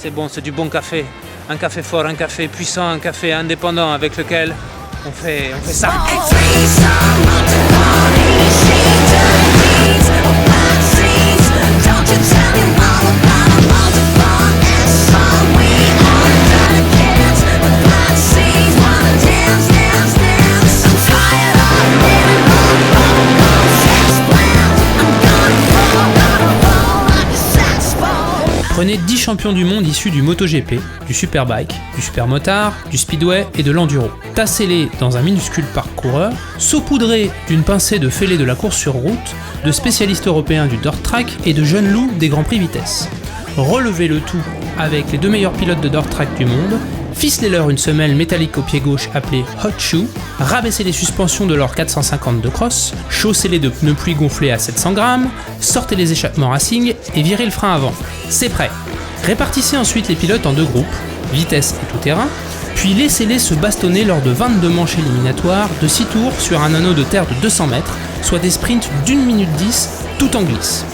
c'est bon, c'est du bon café. Un café fort, un café puissant, un café indépendant avec lequel on fait ça. Prenez 10 champions du monde issus du Moto GP, du Superbike, du Supermotard, du Speedway et de l'Enduro. Tassez-les dans un minuscule parcoureur, saupoudrez d'une pincée de fêlés de la course sur route, de spécialistes européens du dirt track et de jeunes loups des grands prix vitesse. Relevez le tout avec les 2 meilleurs pilotes de dirt track du monde, ficelez-leur une semelle métallique au pied gauche appelée Hot Shoe, rabaissez les suspensions de leur 450 de cross, chaussez-les de pneus pluie gonflés à 700 grammes, sortez les échappements racing et virez le frein avant. C'est prêt. Répartissez ensuite les pilotes en 2 groupes, vitesse et tout-terrain, puis laissez-les se bastonner lors de 22 manches éliminatoires de 6 tours sur un anneau de terre de 200 mètres, soit des sprints d'1 minute 10, tout en glisse.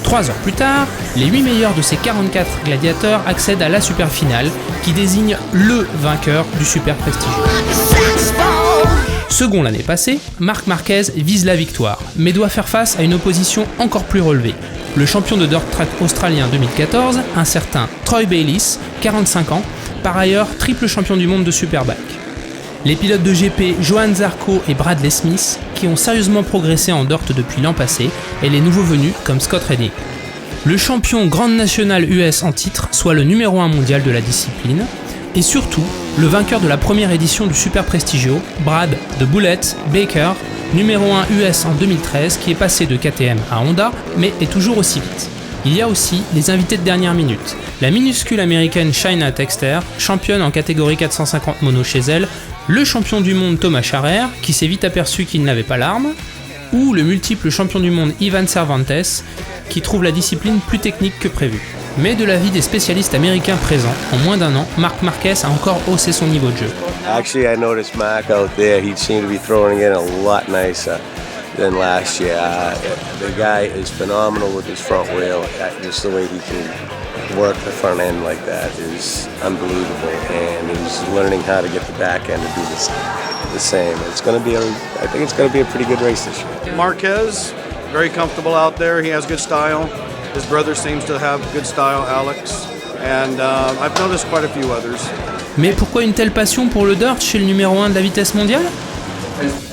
3 heures plus tard, les 8 meilleurs de ces 44 gladiateurs accèdent à la super finale qui désigne LE vainqueur du Superprestigio. Second l'année passée, Marc Marquez vise la victoire, mais doit faire face à une opposition encore plus relevée. Le champion de dirt track australien 2014, un certain Troy Bayliss, 45 ans, par ailleurs triple champion du monde de Superbike. Les pilotes de GP Johan Zarco et Bradley Smith, qui ont sérieusement progressé en dirt depuis l'an passé, et les nouveaux venus comme Scott Redding. Le champion Grande Nationale US en titre, soit le numéro 1 mondial de la discipline, et surtout le vainqueur de la première édition du Superprestigio, Brad The Bullet Baker, numéro 1 US en 2013, qui est passé de KTM à Honda, mais est toujours aussi vite. Il y a aussi les invités de dernière minute. La minuscule américaine Shaina Texter, championne en catégorie 450 mono chez elle, le champion du monde Thomas Charrer, qui s'est vite aperçu qu'il n'avait pas l'arme, ou le multiple champion du monde Ivan Cervantes, qui trouve la discipline plus technique que prévu. Mais de l'avis des spécialistes américains présents, en moins d'1 an, Marc Marquez a encore haussé son niveau de jeu. Actually, I noticed Marc out there. He seemed to be throwing in a lot nicer than last year. The guy is phenomenal with his front wheel. Just the way he can work the front end like that is unbelievable, and he's learning how to get the back end to do the same. I think it's going to be a pretty good race this year. Marquez, very comfortable out there. He has good style. His brother seems to have good style, Alex, and I've noticed quite a few others. Mais pourquoi une telle passion pour le dirt chez le numéro 1 de la vitesse mondiale?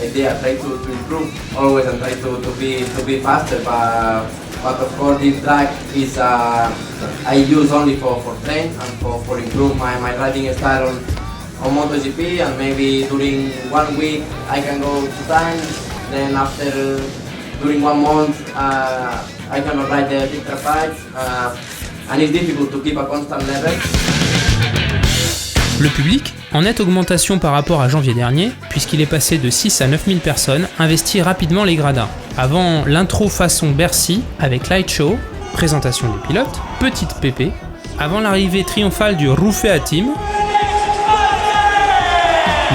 Idea, try to improve always and try to be faster, but of course this track is I use only for train and for improve my riding style on MotoGP, and maybe during 1 week I can go 2 times, then after during 1 month I cannot ride the extra bike, and it's difficult to keep a constant level. Le public, en nette augmentation par rapport à janvier dernier, puisqu'il est passé de 6 à 9 000 personnes, investit rapidement les gradins. Avant l'intro façon Bercy, avec Light Show, présentation des pilotes, petite pépé, avant l'arrivée triomphale du Rufea Team,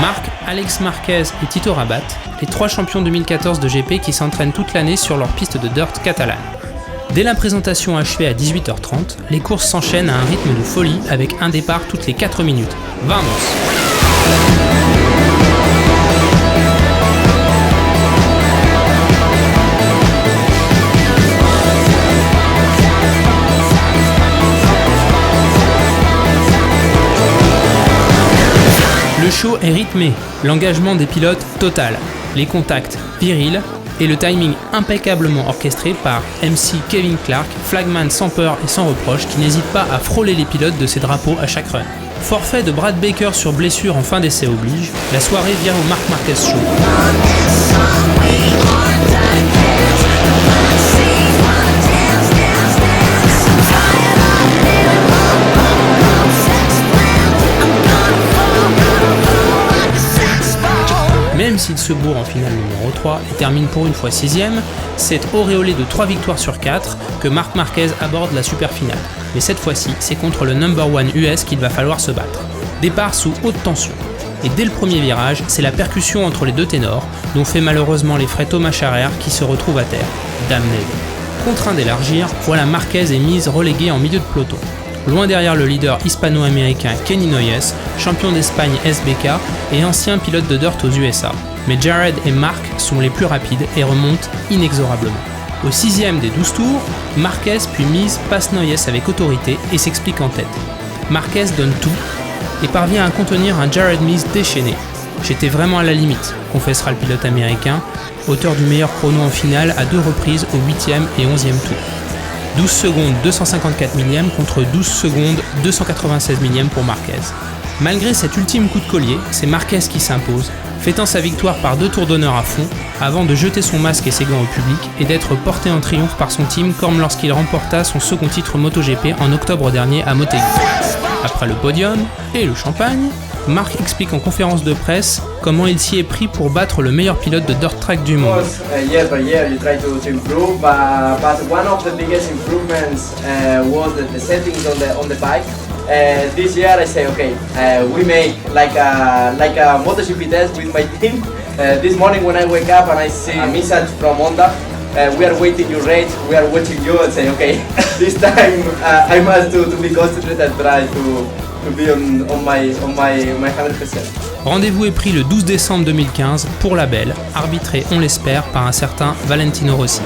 Marc, Alex Marquez et Tito Rabat, les 3 champions 2014 de GP qui s'entraînent toute l'année sur leur piste de dirt catalane. Dès la présentation achevée à 18h30, les courses s'enchaînent à un rythme de folie avec un départ toutes les 4 minutes. Vamos! Le show est rythmé, l'engagement des pilotes total, les contacts virils et le timing impeccablement orchestré par MC Kevin Clark, flagman sans peur et sans reproche, qui n'hésite pas à frôler les pilotes de ses drapeaux à chaque run. Forfait de Brad Baker sur blessure en fin d'essai oblige, la soirée vient au Marc Marquez Show. Même s'il se bourre en finale numéro 3 et termine pour une fois 6ème, c'est auréolé de 3 victoires sur 4 que Marc Marquez aborde la super finale. Mais cette fois-ci, c'est contre le number 1 US qu'il va falloir se battre. Départ sous haute tension. Et dès le premier virage, c'est la percussion entre les 2 ténors, dont fait malheureusement les frais Thomas Charrer qui se retrouve à terre. Damné. Contraint d'élargir, voilà Marquez et Mise relégués en milieu de peloton. loin derrière le leader hispano-américain Kenny Noyes, champion d'Espagne SBK et ancien pilote de dirt aux USA. Mais Jared et Marc sont les plus rapides et remontent inexorablement. Au 6e des 12 tours, Marquez puis Mise passe Noyes avec autorité et s'explique en tête. Marquez donne tout et parvient à contenir un Jared Mise déchaîné. J'étais vraiment à la limite, confessera le pilote américain, auteur du meilleur chrono en finale à 2 reprises au 8e et 11e tour. 12 secondes 254 millièmes contre 12 secondes 296 millièmes pour Marquez. Malgré cet ultime coup de collier, c'est Marquez qui s'impose, fêtant sa victoire par 2 tours d'honneur à fond, avant de jeter son masque et ses gants au public et d'être porté en triomphe par son team comme lorsqu'il remporta son second titre MotoGP en octobre dernier à Motegi. Après le podium et le champagne, Marc explique en conférence de presse comment il s'y est pris pour battre le meilleur pilote de dirt track du monde. Year by year you try to improve, but one of the biggest improvements was the settings on the bike. This year I say okay, we make like a MotoGP test with my team. This morning when I wake up and I see a message from Honda, we are waiting your race, we are watching you, and say okay, this time I must to be concentrated and try to be on my 100%. Rendez-vous est pris le 12 décembre 2015 pour la belle, arbitrée on l'espère par un certain Valentino Rossi.